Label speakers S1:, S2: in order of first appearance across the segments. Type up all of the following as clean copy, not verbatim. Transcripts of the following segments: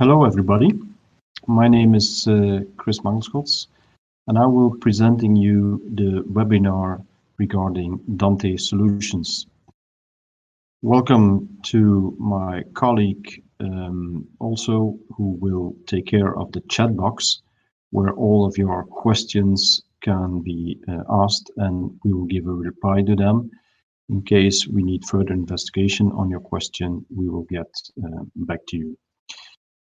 S1: Hello everybody, my name is Chris Mangelschots and I will be presenting you the webinar regarding Dante solutions. Welcome to my colleague also who will take care of the chat box where all of your questions can be asked and we will give a reply to them. In case we need further investigation on your question, we will get back to you.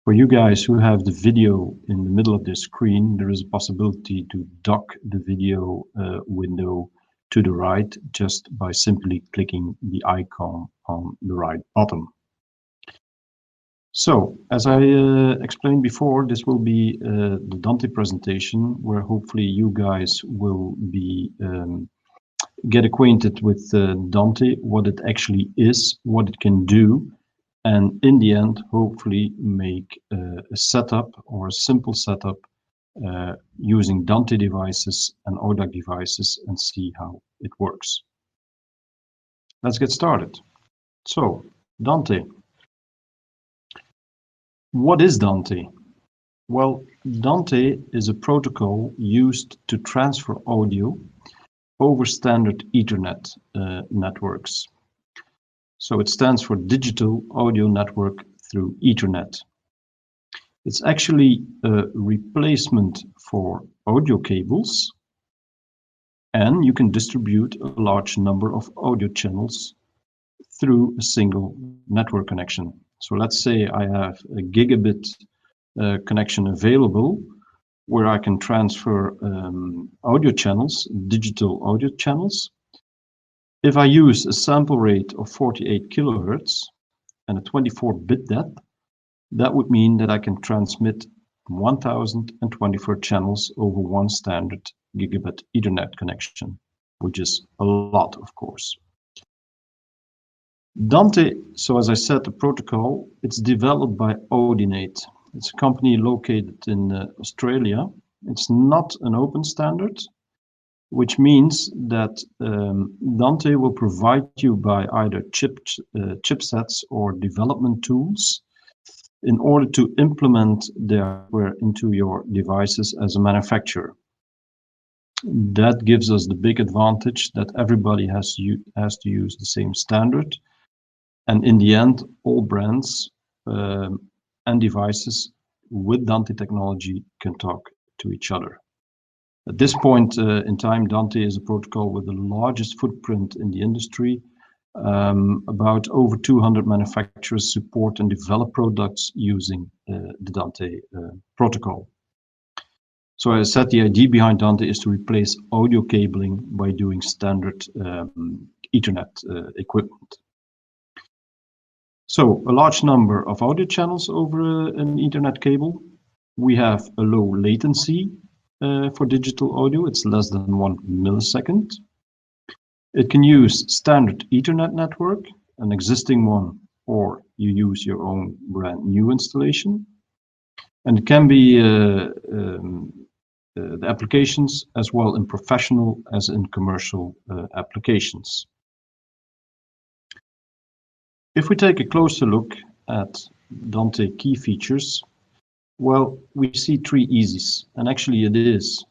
S1: For you guys who have the video in the middle of the screen, there is a possibility to dock the video window to the right just by simply clicking the icon on the right bottom. So, as I explained before, this will be the Dante presentation where hopefully you guys will be get acquainted with Dante, what it actually is, what it can do, and in the end, hopefully make a setup or a simple setup using Dante devices and AUDAC devices and see how it works. Let's get started. So, Dante. What is Dante? Well, Dante is a protocol used to transfer audio over standard Ethernet networks. So it stands for Digital Audio Network through Ethernet. It's actually a replacement for audio cables, and you can distribute a large number of audio channels through a single network connection. So let's say I have a gigabit connection available where I can transfer audio channels, digital audio channels. If I use a sample rate of 48 kilohertz and a 24-bit depth, that would mean that I can transmit 1024 channels over one standard gigabit Ethernet connection, which is a lot, of course. Dante, so as I said, the protocol, it's developed by Audinate. It's a company located in Australia. It's not an open standard, which means that Dante will provide you by either chipsets or development tools in order to implement their hardware into your devices as a manufacturer. That gives us the big advantage that everybody has to use the same standard, and in the end, all brands and devices with Dante technology can talk to each other. At this point in time, Dante is a protocol with the largest footprint in the industry. About over 200 manufacturers support and develop products using the Dante protocol. So as I said, the idea behind Dante is to replace audio cabling by doing standard Ethernet equipment. So a large number of audio channels over an Ethernet cable. We have a low latency for digital audio. It's less than 1 millisecond. It can use standard Ethernet network, an existing one, or you use your own brand new installation. And it can be the applications as well in professional as in commercial applications. If we take a closer look at Dante key features, well, we see 3 easies, and actually it is.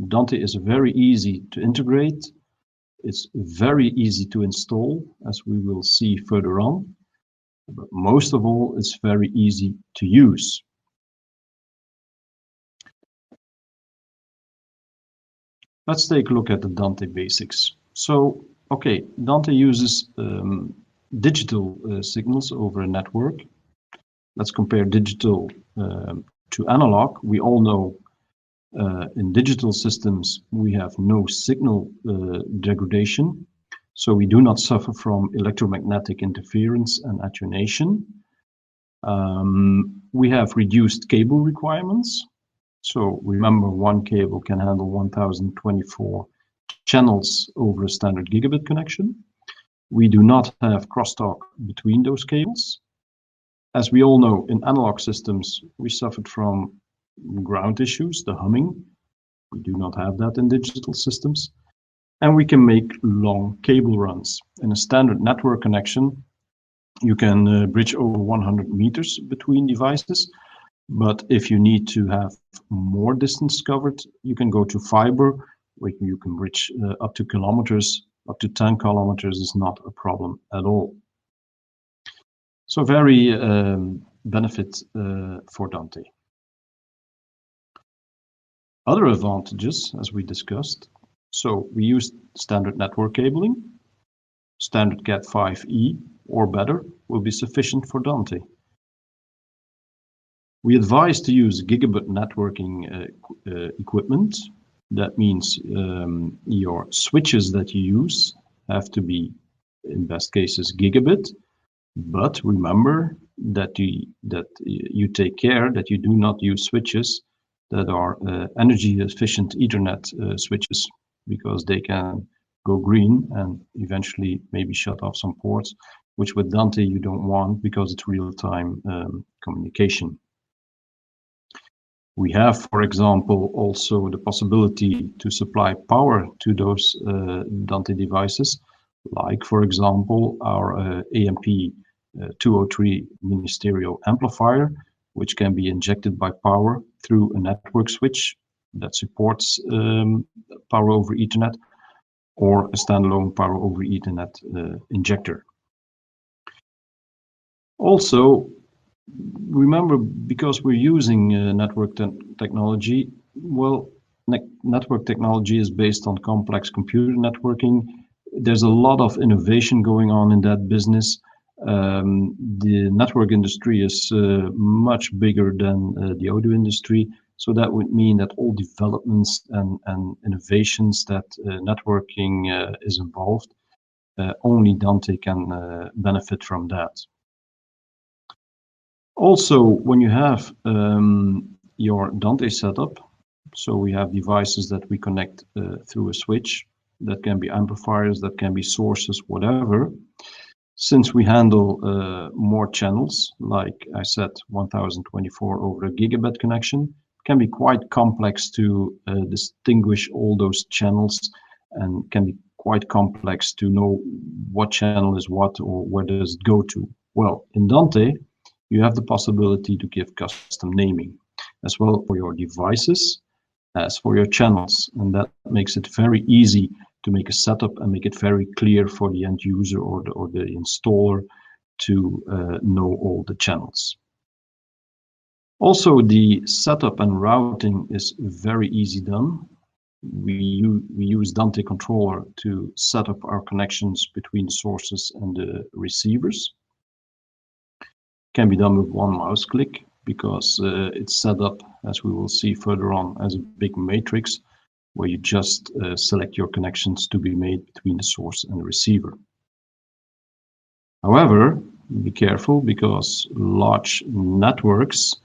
S1: Dante is very easy to integrate. It's very easy to install, as we will see further on. But most of all, it's very easy to use. Let's take a look at the Dante basics. So, okay, Dante uses digital signals over a network. Let's compare digital to analog. We all know in digital systems we have no signal degradation, so we do not suffer from electromagnetic interference and attenuation. We have reduced cable requirements. So remember, one cable can handle 1024 channels over a standard gigabit connection. We do not have crosstalk between those cables. As we all know, in analog systems, we suffered from ground issues, the humming. We do not have that in digital systems. And we can make long cable runs. In a standard network connection, you can bridge over 100 meters between devices. But if you need to have more distance covered, you can go to fiber, where you can reach up to kilometers. Up to 10 kilometers is not a problem at all. So very benefit for Dante. Other advantages, as we discussed. So we use standard network cabling. Standard Cat5e or better will be sufficient for Dante. We advise to use gigabit networking equipment. That means your switches that you use have to be, in best cases, gigabit. But remember that you take care that you do not use switches that are energy efficient Ethernet switches, because they can go green and eventually maybe shut off some ports, which with Dante you don't want because it's real-time communication. We have, for example, also the possibility to supply power to those Dante devices, like, for example, our AMP 203 mini stereo amplifier, which can be injected by power through a network switch that supports power over Ethernet, or a standalone power over Ethernet injector. Also, remember, because we're using network technology, well, network technology is based on complex computer networking. There's a lot of innovation going on in that business. The network industry is much bigger than the audio industry. So that would mean that all developments and innovations that networking is involved, only Dante can benefit from that. Also, when you have your Dante setup, so we have devices that we connect through a switch, that can be amplifiers, that can be sources, whatever. Since we handle more channels, like I said, 1024 over a gigabit connection, can be quite complex to distinguish all those channels, and can be quite complex to know what channel is what or where does it go to. Well, in Dante, you have the possibility to give custom naming as well for your devices as for your channels, and that makes it very easy to make a setup and make it very clear for the end user or the installer to know all the channels. Also, the setup and routing is very easy done. We use Dante controller to set up our connections between the sources and the receivers. Can be done with one mouse click, because it's set up, as we will see further on, as a big matrix where you just select your connections to be made between the source and the receiver. However, be careful, because large networks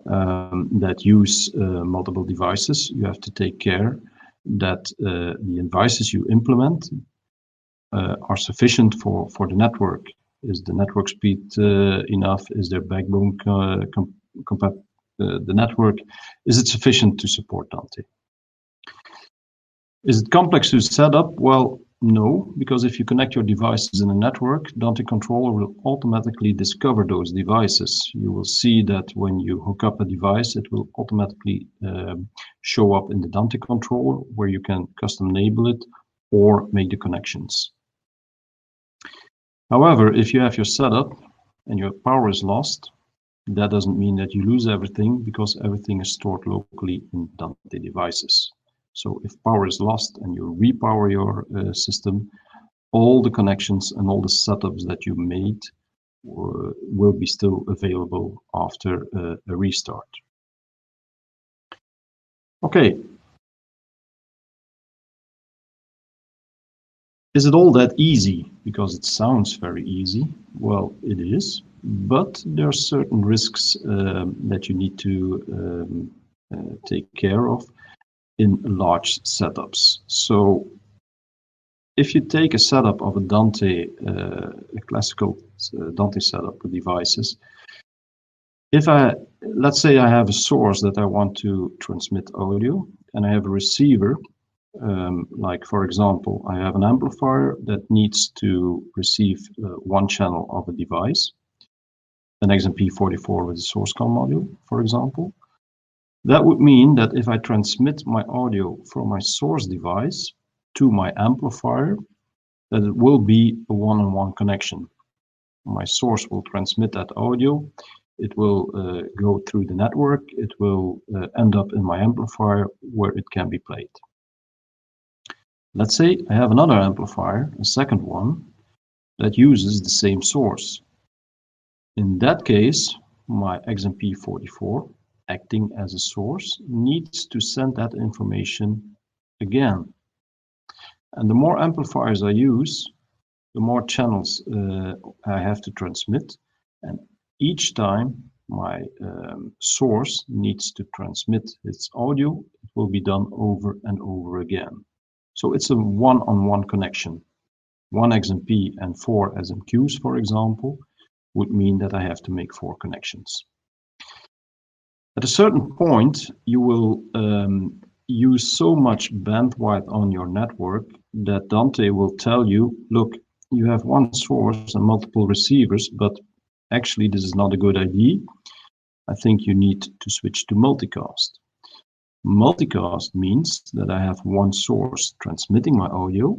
S1: that use multiple devices, you have to take care that the devices you implement are sufficient for the network. Is the network speed enough? Is their backbone the network? Is it sufficient to support Dante? Is it complex to set up? Well, no, because if you connect your devices in a network, Dante controller will automatically discover those devices. You will see that when you hook up a device, it will automatically show up in the Dante controller, where you can custom enable it or make the connections. However, if you have your setup and your power is lost, that doesn't mean that you lose everything, because everything is stored locally in Dante devices. So if power is lost and you repower your system, all the connections and all the setups that you made will be still available after a restart. Okay. Is it all that easy? Because it sounds very easy. Well, it is, but there are certain risks that you need to take care of in large setups. So if you take a setup of a Dante, a classical Dante setup with devices, let's say I have a source that I want to transmit audio, and I have a receiver, like, for example, I have an amplifier that needs to receive one channel of a device, an XMP44 with a source COM module, for example. That would mean that if I transmit my audio from my source device to my amplifier, that it will be a one-on-one connection. My source will transmit that audio, it will go through the network, it will end up in my amplifier where it can be played. Let's say I have another amplifier, a second one, that uses the same source. In that case, my XMP44, acting as a source, needs to send that information again. And the more amplifiers I use, the more channels I have to transmit. And each time my source needs to transmit its audio, it will be done over and over again. So it's a one-on-one connection. 1 XMP and 4 SMQs, for example, would mean that I have to make 4 connections. At a certain point, you will use so much bandwidth on your network that Dante will tell you, look, you have one source and multiple receivers, but actually this is not a good idea. I think you need to switch to multicast. Multicast means that I have one source transmitting my audio,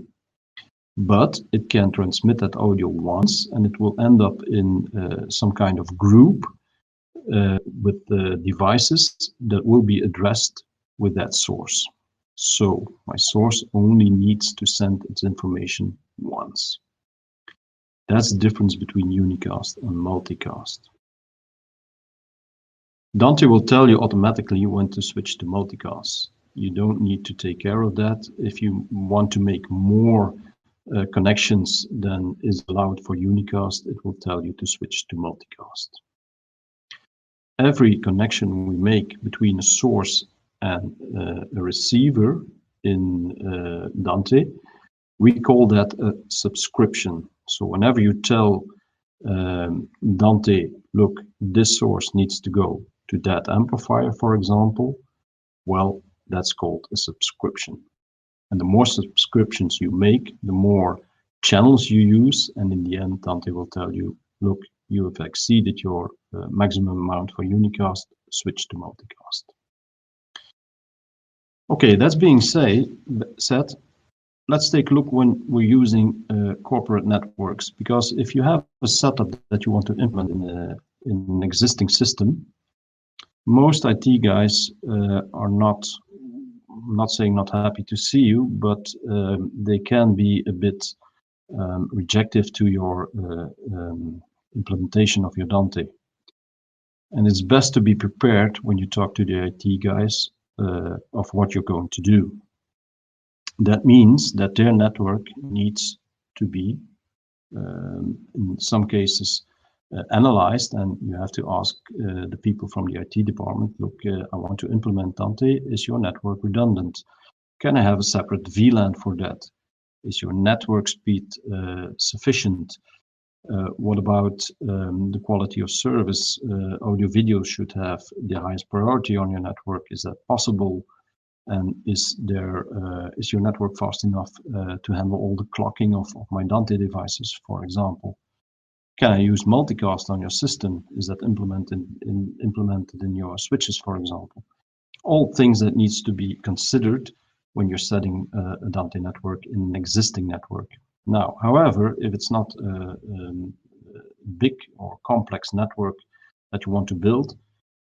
S1: but it can transmit that audio once and it will end up in some kind of group with the devices that will be addressed with that source. So my source only needs to send its information once. That's the difference between unicast and multicast. Dante will tell you automatically when to switch to multicast. You don't need to take care of that. If you want to make more connections than is allowed for unicast, it will tell you to switch to multicast. Every connection we make between a source and a receiver in Dante, we call that a subscription. So whenever you tell Dante, look, this source needs to go to that amplifier, for example, well, that's called a subscription. And the more subscriptions you make, the more channels you use, and in the end, Dante will tell you, look, you have exceeded your maximum amount for unicast, switch to multicast. Okay, that's being said, let's take a look when we're using corporate networks, because if you have a setup that you want to implement in an existing system, most IT guys are not saying not happy to see you, but they can be a bit rejective to your implementation of your Dante. And it's best to be prepared when you talk to the IT guys of what you're going to do. That means that their network needs to be, in some cases, analyzed, and you have to ask the people from the IT department, look, I want to implement Dante. Is your network redundant? Can I have a separate VLAN for that? Is your network speed sufficient? What about the quality of service? Audio video should have the highest priority on your network. Is that possible? And is your network fast enough to handle all the clocking of my Dante devices, for example? Can I use multicast on your system? Is that implemented in your switches, for example? All things that needs to be considered when you're setting a Dante network in an existing network. Now, however, if it's not a big or complex network that you want to build,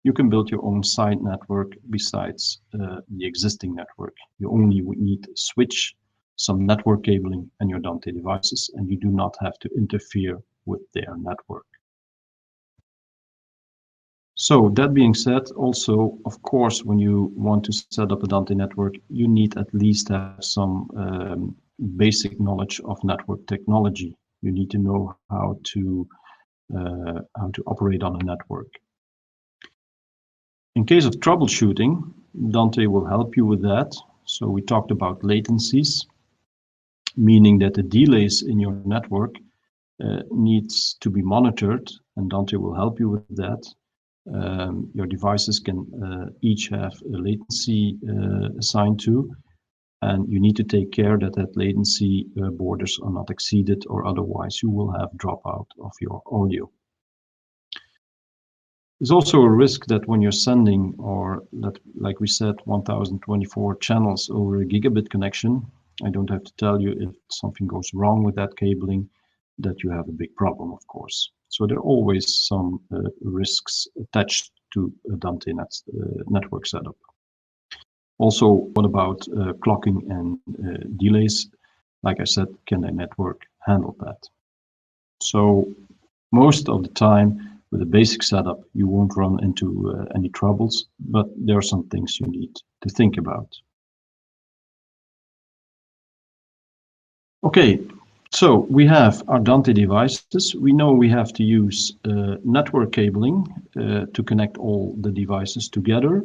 S1: you can build your own side network besides the existing network. You only would need to switch, some network cabling, and your Dante devices, and you do not have to interfere with their network. So that being said, also, of course, when you want to set up a Dante network, you need at least have some basic knowledge of network technology. You need to know how to operate on a network. In case of troubleshooting, Dante will help you with that. So we talked about latencies, meaning that the delays in your network needs to be monitored, and Dante will help you with that. Your devices can each have a latency assigned to, and you need to take care that that latency borders are not exceeded, or otherwise you will have dropout of your audio. There's also a risk that when you're sending, or that, like we said, 1024 channels over a gigabit connection, I don't have to tell you if something goes wrong with that cabling, that you have a big problem, of course. So there are always some risks attached to a Dante network setup. Also, what about clocking and delays? Like I said, can a network handle that? So most of the time, with a basic setup, you won't run into any troubles, but there are some things you need to think about. Okay, so we have our Dante devices. We know we have to use network cabling to connect all the devices together.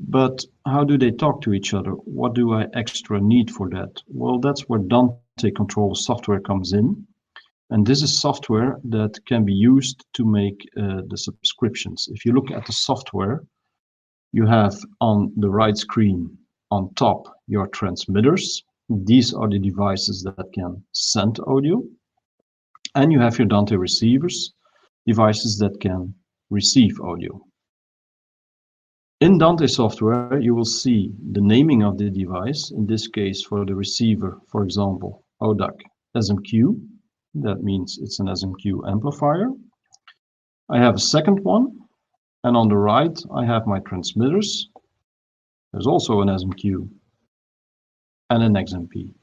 S1: But how do they talk to each other? What do I extra need for that? Well, that's where Dante control software comes in. And this is software that can be used to make the subscriptions. If you look at the software, you have on the right screen on top your transmitters. These are the devices that can send audio. And you have your Dante receivers, devices that can receive audio. In Dante software, you will see the naming of the device. In this case, for the receiver, for example, AUDAC SMQ. That means it's an SMQ amplifier. I have a second one, and on the right, I have my transmitters. There's also an SMQ and an XMP.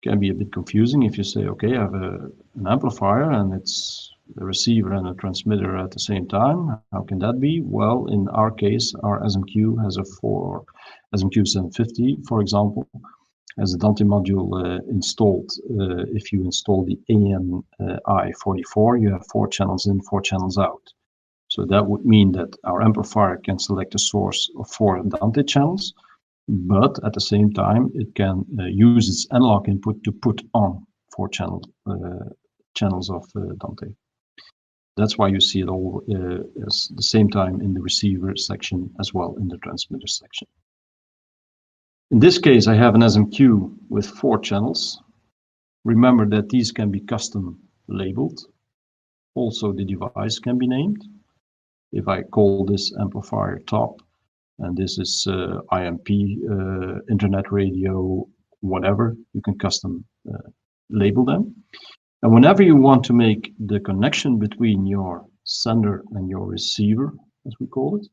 S1: Can be a bit confusing if you say, okay, I have an amplifier and it's the receiver and a transmitter at the same time. How can that be? Well, in our case, our SMQ has a SMQ 750, for example, as a Dante module installed. If you install the AMI44, you have 4 channels in, 4 channels out. So that would mean that our amplifier can select a source of 4 Dante channels, but at the same time, it can use its analog input to put on 4 channels of Dante. That's why you see it all at the same time in the receiver section as well in the transmitter section. In this case, I have an SMQ with 4 channels. Remember that these can be custom labeled. Also, the device can be named. If I call this amplifier top, and this is IMP, internet radio, whatever, you can custom label them. And whenever you want to make the connection between your sender and your receiver, as we call it,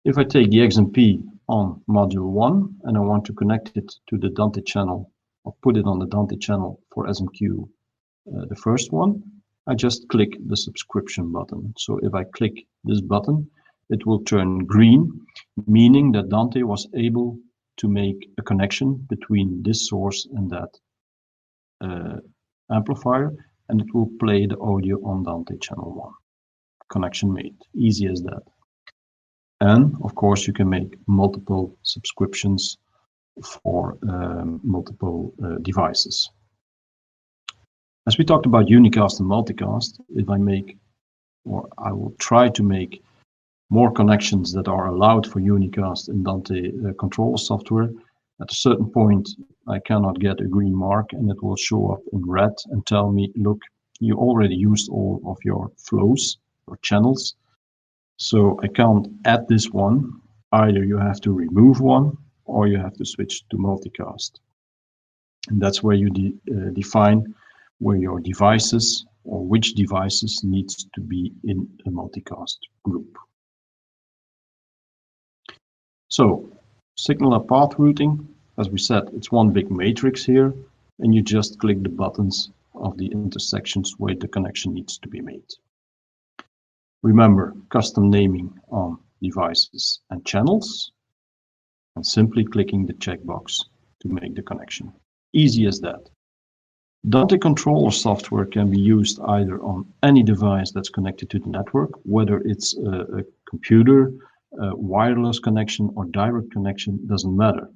S1: if I take the XMP on module 1 and I want to connect it to the Dante channel, or put it on the Dante channel for SMQ, the first one, I just click the subscription button. So if I click this button, it will turn green, meaning that Dante was able to make a connection between this source and that amplifier, and it will play the audio on Dante channel 1. Connection made, easy as that. And of course, you can make multiple subscriptions for multiple devices. As we talked about Unicast and multicast, if I make, or I will try to make more connections that are allowed for Unicast in Dante controller software, at a certain point, I cannot get a green mark and it will show up in red and tell me, look, you already used all of your flows or channels. So I can't add this one. Either you have to remove one or you have to switch to multicast. And that's where you define where your devices or which devices needs to be in a multicast group. So signal and path routing, as we said, it's one big matrix here, and you just click the buttons of the intersections where the connection needs to be made. Remember, custom naming on devices and channels, and simply clicking the checkbox to make the connection. Easy as that. Dante controller software can be used either on any device that's connected to the network, whether it's a computer, a wireless connection or direct connection, doesn't matter.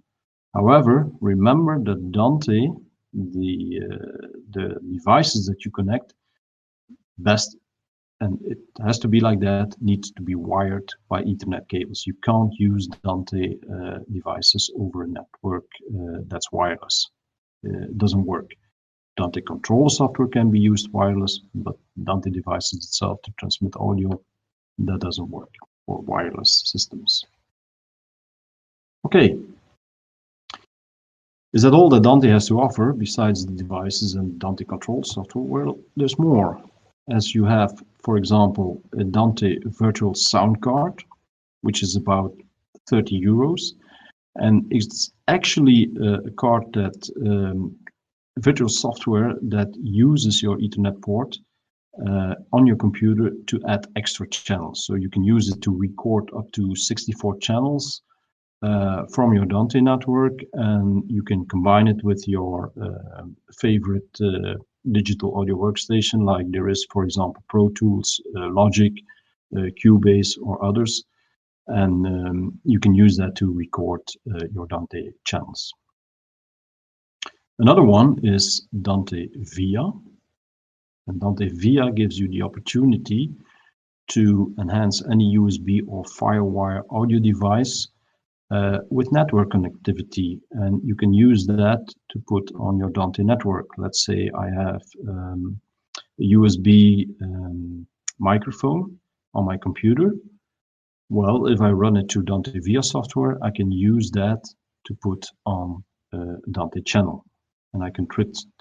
S1: However, remember that Dante, the devices that you connect, best, and it has to be like that, needs to be wired by Ethernet cables. You can't use Dante devices over a network that's wireless. It doesn't work. Dante controller software can be used wireless, but Dante devices itself to transmit audio That doesn't work for wireless systems. Okay. Is that all that Dante has to offer besides the devices and Dante control software? Well, there's more. As you have, for example, a Dante virtual sound card, which is about 30 euros. And it's actually a card that virtual software that uses your Ethernet port on your computer to add extra channels. So you can use it to record up to 64 channels from your Dante network, and you can combine it with your favorite digital audio workstation, like there is, for example, Pro Tools, Logic, Cubase, or others. And you can use that to record your Dante channels. Another one is Dante Via. And Dante Via gives you the opportunity to enhance any USB or FireWire audio device with network connectivity. And you can use that to put on your Dante network. Let's say I have a USB microphone on my computer. Well, if I run it through Dante Via software, I can use that to put on a Dante channel. And I can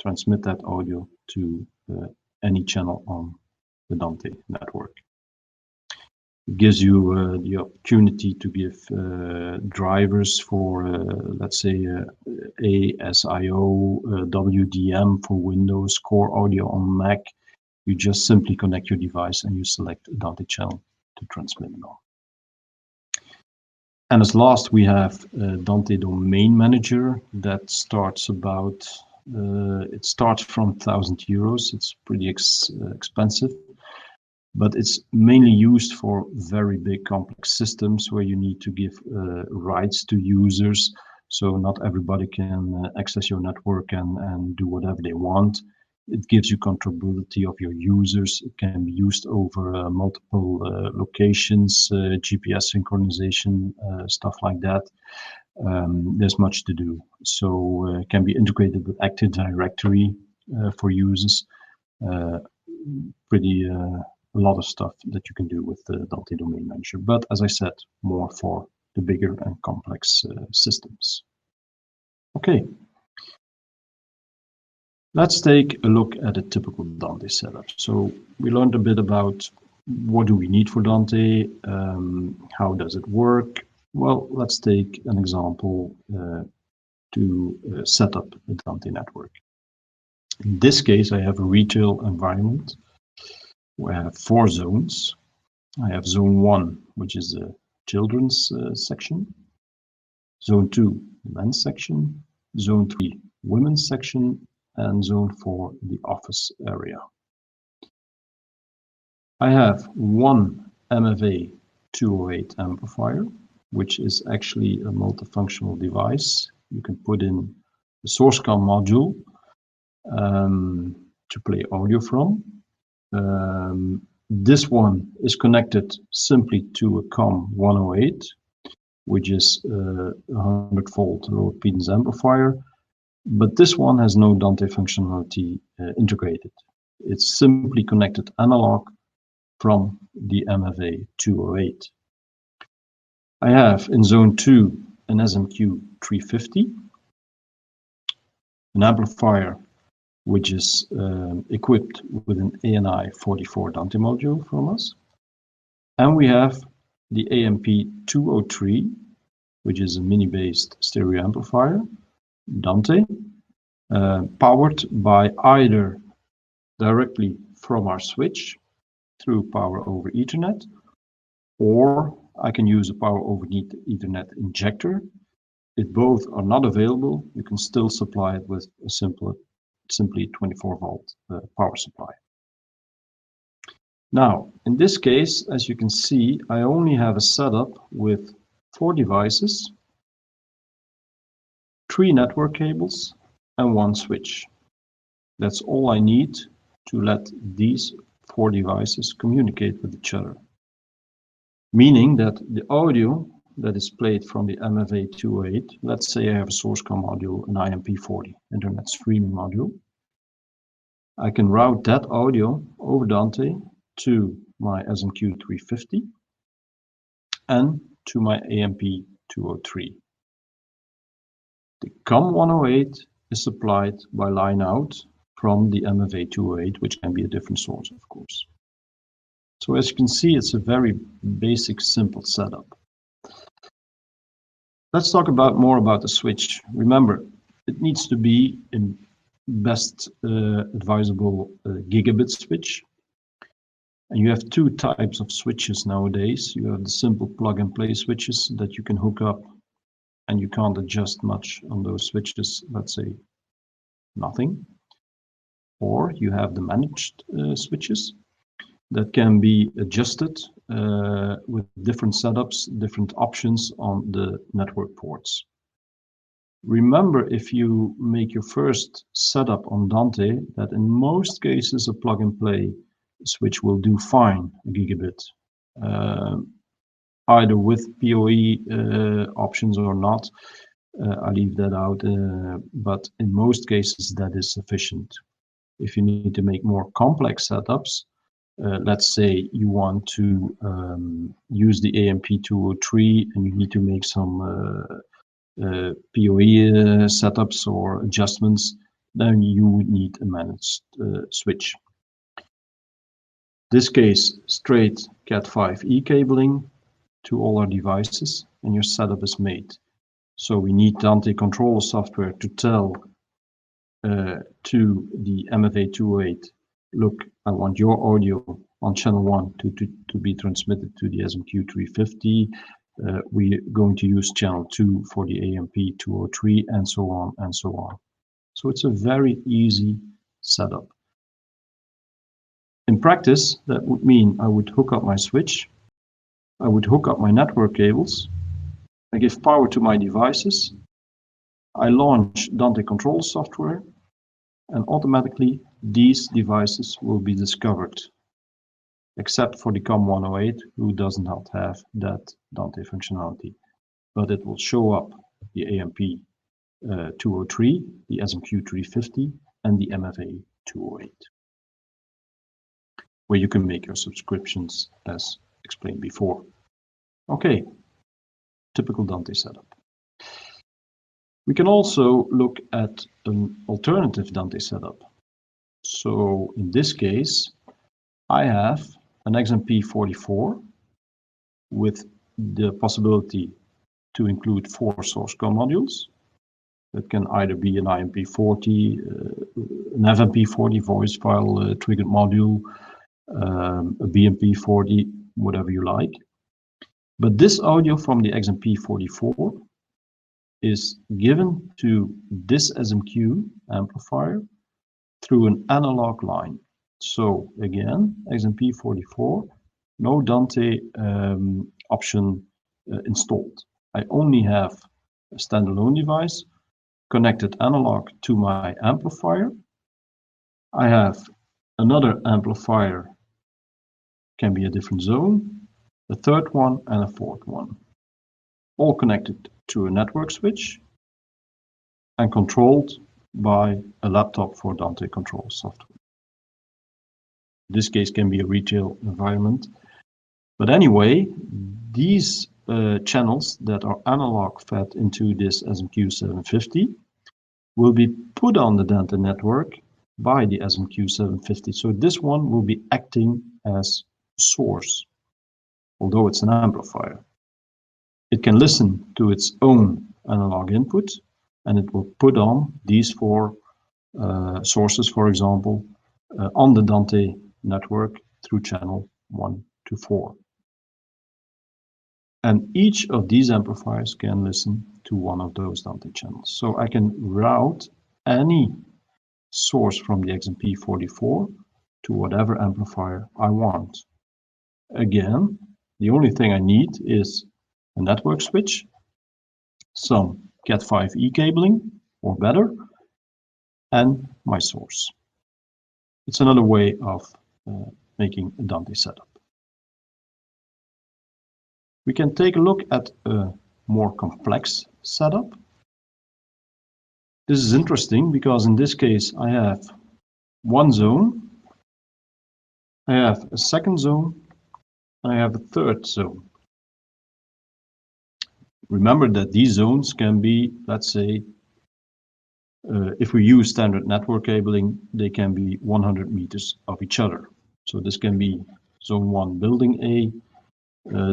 S1: transmit that audio to any channel on the Dante network. It gives you the opportunity to give drivers for, let's say, ASIO, WDM for Windows, Core Audio on Mac. You just simply connect your device and you select a Dante channel to transmit it on. And as last, we have Dante Domain Manager that starts about, it starts from 1,000 euros. It's pretty expensive, but it's mainly used for very big complex systems where you need to give rights to users. So not everybody can access your network and do whatever they want. It gives you controllability of your users. It can be used over multiple locations, GPS synchronization, stuff like that. There's much to do. So it can be integrated with Active Directory for users. Pretty a lot of stuff that you can do with the Dante Domain Manager. But as I said, more for the bigger and complex systems. Okay. Let's take a look at a typical Dante setup. So we learned a bit about what do we need for Dante, how does it work. Well, let's take an example to set up a Dante network. In this case, I have a retail environment where I have 4 zones. I have zone 1, which is a children's section, zone 2, men's section, zone 3, women's section, and zone 4, the office area. I have one MFA 208 amplifier, which is actually a multifunctional device. You can put in a source COM module to play audio from. This one is connected simply to a COM 108, which is a 100-volt low impedance amplifier. But this one has no Dante functionality integrated. It's simply connected analog from the MFA 208. I have in zone 2 an SMQ 350, an amplifier which is equipped with an ANI 44 Dante module from us. And we have the AMP 203, which is a mini-based stereo amplifier, Dante, powered by either directly from our switch through power over Ethernet, or I can use a power over Ethernet injector. If both are not available, you can still supply it with a simply 24-volt power supply. Now, in this case, as you can see, I only have a setup with 4 devices, 3 network cables, and 1 switch. That's all I need to let these 4 devices communicate with each other. Meaning that the audio that is played from the MFA 208, let's say I have a source COM module, an IMP40, internet streaming module. I can route that audio over Dante to my SMQ350 and to my AMP203. The COM108 is supplied by line out from the MFA208, which can be a different source, of course. So as you can see, it's a very basic, simple setup. Let's talk more about the switch. Remember, it needs to be in best advisable gigabit switch. And you have two types of switches nowadays. You have the simple plug-and-play switches that you can hook up and you can't adjust much on those switches, let's say nothing. Or you have the managed switches that can be adjusted with different setups, different options on the network ports. Remember, if you make your first setup on Dante, that in most cases a plug-and-play switch will do fine, a gigabit, either with PoE options or not. I leave that out, but in most cases that is sufficient. If you need to make more complex setups, let's say you want to use the AMP203 and you need to make some PoE setups or adjustments, then you would need a managed switch. This case, straight Cat5e cabling to all our devices and your setup is made. So we need Dante controller software to tell to the MFA208, look, I want your audio on channel 1 to be transmitted to the SMQ350. We're going to use channel 2 for the AMP203 and so on and so on. So it's a very easy setup. In practice, that would mean I would hook up my switch, I would hook up my network cables, I give power to my devices, I launch Dante control software, and automatically these devices will be discovered, except for the COM108, who does not have that Dante functionality. But it will show up the AMP203, the SMQ350, and the MFA208, where you can make your subscriptions as explained before. Okay, typical Dante setup. We can also look at an alternative Dante setup. So in this case, I have an XMP44 with the possibility to include 4 source COM modules. That can either be an IMP40, an FMP40 voice file triggered module, a BMP40, whatever you like. But this audio from the XMP44 is given to this SMQ amplifier through an analog line. So again, XMP44, no Dante option installed. I only have a standalone device connected analog to my amplifier. I have another amplifier, can be a different zone, a third one and a fourth one, all connected to a network switch and controlled by a laptop for Dante control software. This case can be a retail environment, but anyway, these channels that are analog fed into this SMQ750 will be put on the Dante network by the SMQ750. So this one will be acting as source, although it's an amplifier. It can listen to its own analog input and it will put on these 4 sources, for example, on the Dante network through channel 1 to 4. And each of these amplifiers can listen to one of those Dante channels. So I can route any source from the XMP44 to whatever amplifier I want. Again, the only thing I need is a network switch, some Cat5e cabling or better, and my source. It's another way of making a Dante setup. We can take a look at a more complex setup. This is interesting because in this case I have one zone, I have a second zone, I have a third zone. Remember that these zones can be, let's say, if we use standard network cabling, they can be 100 meters of each other. So this can be zone 1 building A,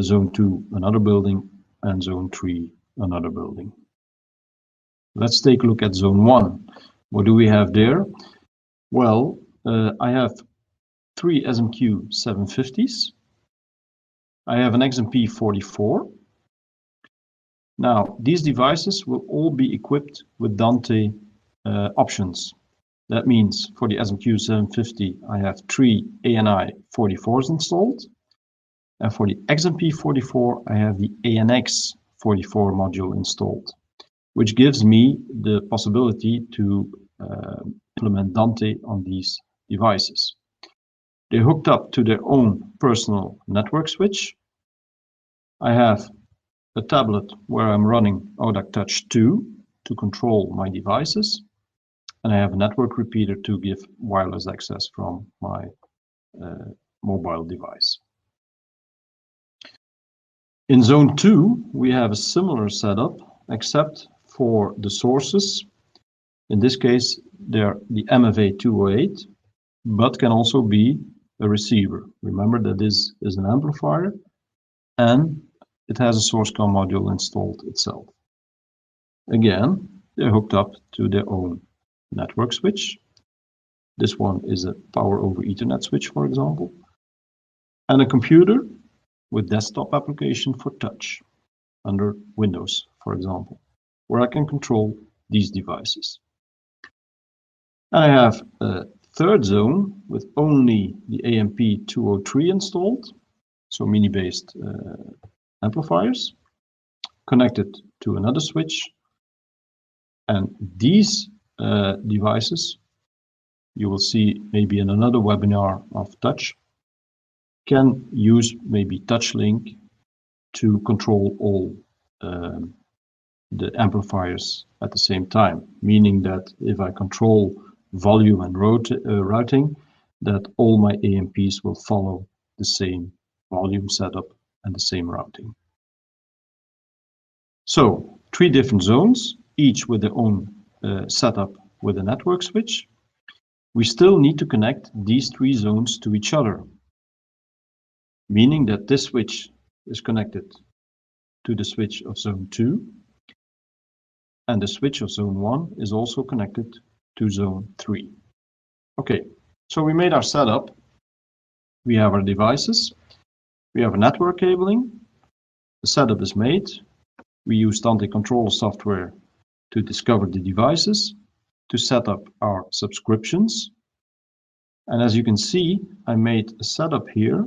S1: zone 2 another building, and zone 3 another building. Let's take a look at zone 1. What do we have there? Well, I have 3 SMQ 750s. I have an XMP 44. Now, these devices will all be equipped with Dante options. That means for the SMQ 750, I have 3 ANI 44s installed. And for the XMP 44, I have the ANX 44 module installed, which gives me the possibility to implement Dante on these devices. They're hooked up to their own personal network switch. I have a tablet where I'm running AUDAC Touch 2 to control my devices. And I have a network repeater to give wireless access from my mobile device. In zone 2, we have a similar setup, except for the sources. In this case, they're the MFA 208, but can also be a receiver. Remember that this is an amplifier, and it has a source comm module installed itself. Again, they're hooked up to their own network switch. This one is a power over Ethernet switch, for example, and a computer with desktop application for touch under Windows, for example, where I can control these devices. And I have a third zone with only the AMP 203 installed, so mini-based amplifiers, connected to another switch. And these devices, you will see maybe in another webinar of touch, can use maybe TouchLink to control all the amplifiers at the same time, meaning that if I control volume and routing, that all my AMPs will follow the same volume setup and the same routing. So 3 different zones, each with their own setup with a network switch. We still need to connect these 3 zones to each other, meaning that this switch is connected to the switch of zone 2, and the switch of zone 1 is also connected to zone 3. Okay, so we made our setup. We have our devices. We have a network cabling. The setup is made. We use Dante controller software to discover the devices, to set up our subscriptions. And as you can see, I made a setup here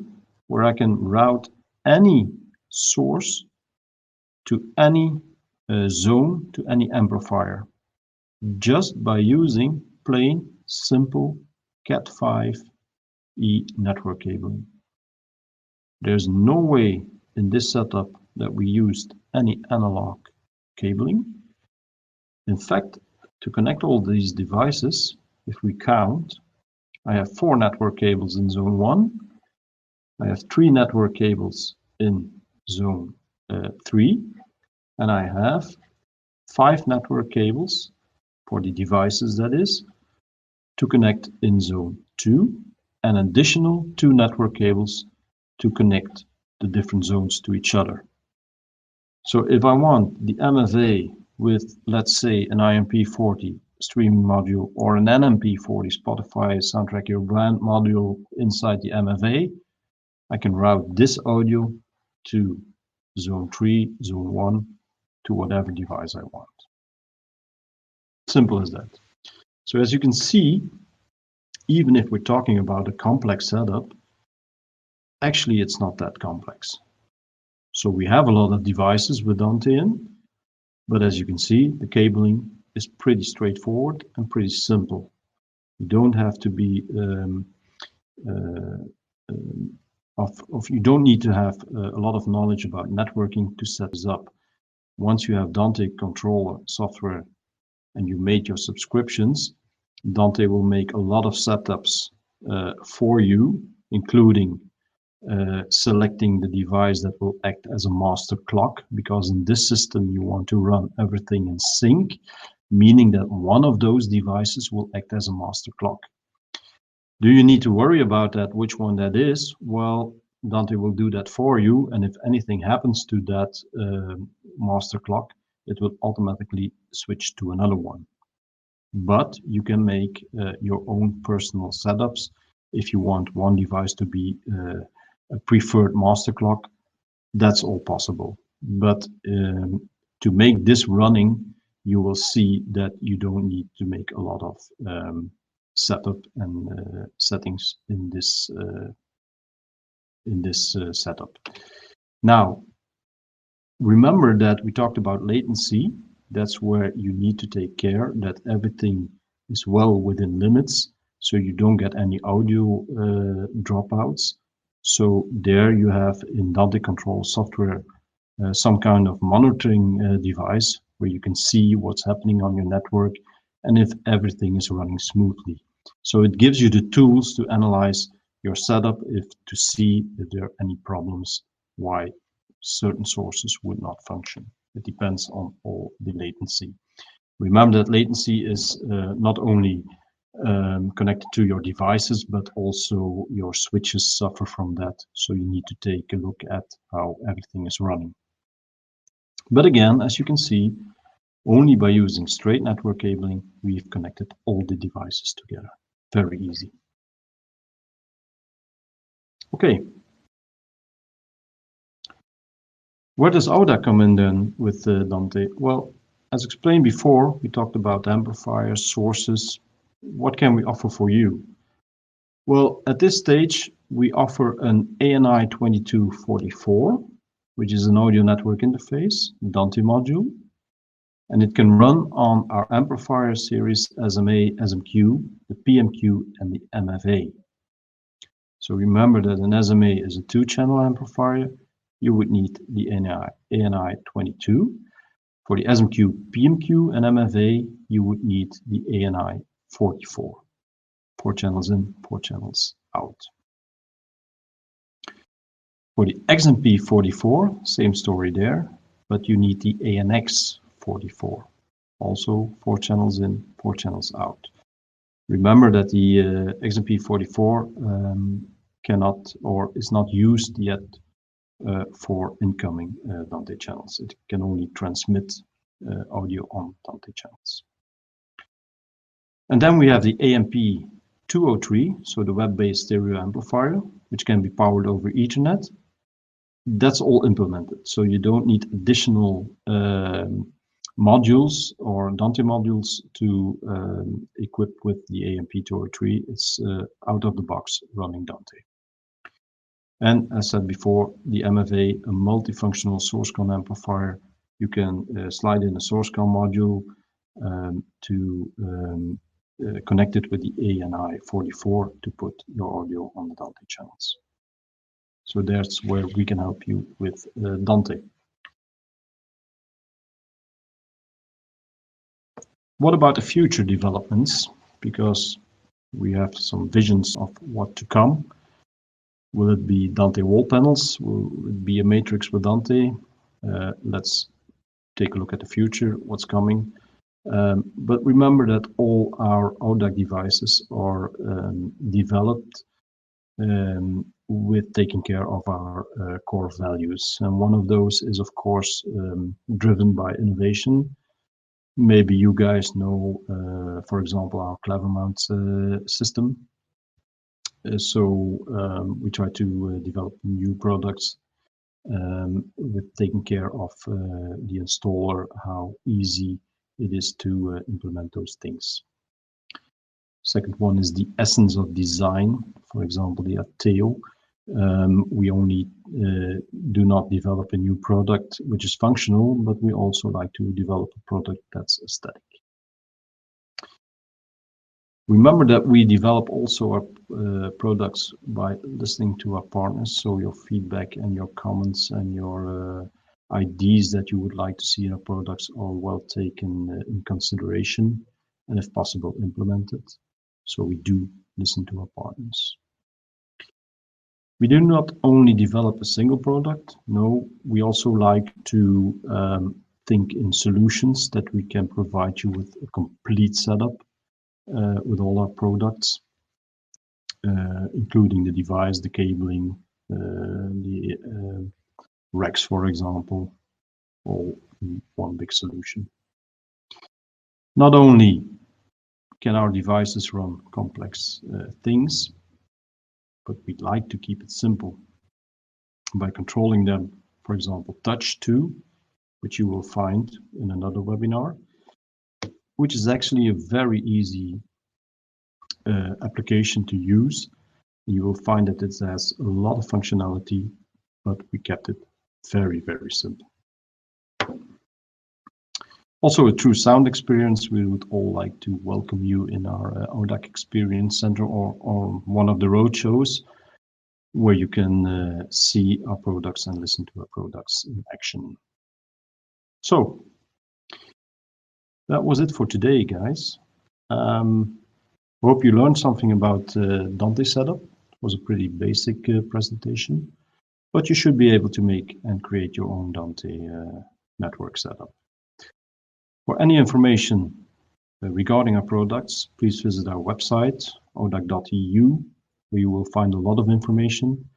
S1: where I can route any source to any zone, to any amplifier, just by using plain, simple Cat5e network cabling. There's no way in this setup that we used any analog cabling. In fact, to connect all these devices, if we count, I have 4 network cables in zone 1. I have 3 network cables in zone 3. And I have 5 network cables for the devices, that is, to connect in zone 2, and additional 2 network cables to connect the different zones to each other. So if I want the MFA with, let's say, an IMP40 streaming module or an NMP40 Spotify Soundtrack Your Brand module inside the MFA, I can route this audio to zone 3, zone 1, to whatever device I want. Simple as that. So as you can see, even if we're talking about a complex setup, actually it's not that complex. So we have a lot of devices with Dante in, but as you can see, the cabling is pretty straightforward and pretty simple. You don't have to be you don't need to have a lot of knowledge about networking to set this up. Once you have Dante controller software and you made your subscriptions, Dante will make a lot of setups for you, including selecting the device that will act as a master clock, because in this system you want to run everything in sync, meaning that one of those devices will act as a master clock. Do you need to worry about that, which one that is? Well, Dante will do that for you, and if anything happens to that master clock, it will automatically switch to another one. But you can make your own personal setups. If you want one device to be a preferred master clock, that's all possible. But to make this running, you will see that you don't need to make a lot of setup and settings in this setup. Now, remember that we talked about latency. That's where you need to take care that everything is well within limits, so you don't get any audio dropouts. So there you have in Dante Control software some kind of monitoring device where you can see what's happening on your network and if everything is running smoothly. So it gives you the tools to analyze your setup to see if there are any problems, why certain sources would not function. It depends on all the latency. Remember that latency is not only connected to your devices, but also your switches suffer from that. So you need to take a look at how everything is running. But again, as you can see, only by using straight network cabling, we've connected all the devices together. Very easy. Okay. Where does AUDAC come in then with Dante? Well, as explained before, we talked about amplifiers, sources. What can we offer for you? Well, at this stage, we offer an ANI 2244, which is an audio network interface, Dante module. And it can run on our amplifier series SMA, SMQ, the PMQ, and the MFA. So remember that an SMA is a 2-channel amplifier. You would need the ANI 22. For the SMQ, PMQ, and MFA, you would need the ANI 44. 4 channels in, 4 channels out. For the XMP 44, same story there, but you need the ANX 44. Also 4 channels in, 4 channels out. Remember that the XMP 44 cannot or is not used yet for incoming Dante channels. It can only transmit audio on Dante channels. And then we have the AMP 203, so the web-based stereo amplifier, which can be powered over Ethernet. That's all implemented, so you don't need additional modules or Dante modules to equip with the AMP 203. It's out of the box running Dante. And as said before, the MFA, a multifunctional source con amplifier. You can slide in a source con module to connect it with the ANI 44 to put your audio on the Dante channels. So that's where we can help you with Dante. What about the future developments? Because we have some visions of what to come. Will it be Dante wall panels? Will it be a matrix with Dante? Let's take a look at the future, what's coming. But remember that all our AUDAC devices are developed with taking care of our core values. And one of those is, of course, driven by innovation. Maybe you guys know, for example, our clever mount system. We try to develop new products with taking care of the installer, how easy it is to implement those things. Second one is the essence of design. For example, the tail. We only do not develop a new product which is functional, but we also like to develop a product that's aesthetic. Remember that we develop also our products by listening to our partners, so your feedback and your comments and your ideas that you would like to see in our products are well taken in consideration and if possible implemented. So we do listen to our partners. We do not only develop a single product, no, we also like to think in solutions that we can provide you with a complete setup with all our products, including the device, the cabling, the racks, for example, all in one big solution. Not only can our devices run complex things, but we'd like to keep it simple by controlling them, for example, touch too, which you will find in another webinar, which is actually a very easy application to use. You will find that it has a lot of functionality, but we kept it very, very simple. Also a true sound experience. We would all like to welcome you in our AUDAC Experience Center or one of the road shows where you can see our products and listen to our products in action. So that was it for today, guys. Hope you learned something about Dante setup. It was a pretty basic presentation, but you should be able to make and create your own Dante network setup. For any information regarding our products, please visit our website, audac.eu, where you will find a lot of information.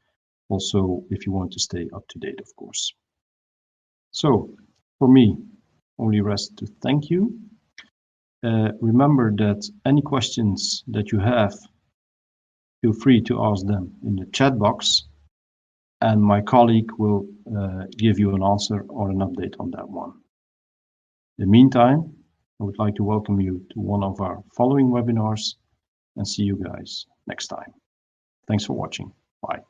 S1: Also, if you want to stay up to date, of course. So, for me, only rest to thank you. Remember that any questions that you have, feel free to ask them in the chat box, and my colleague will give you an answer or an update on that one. In the meantime, I would like to welcome you to one of our following webinars and see you guys next time. Thanks for watching. Bye.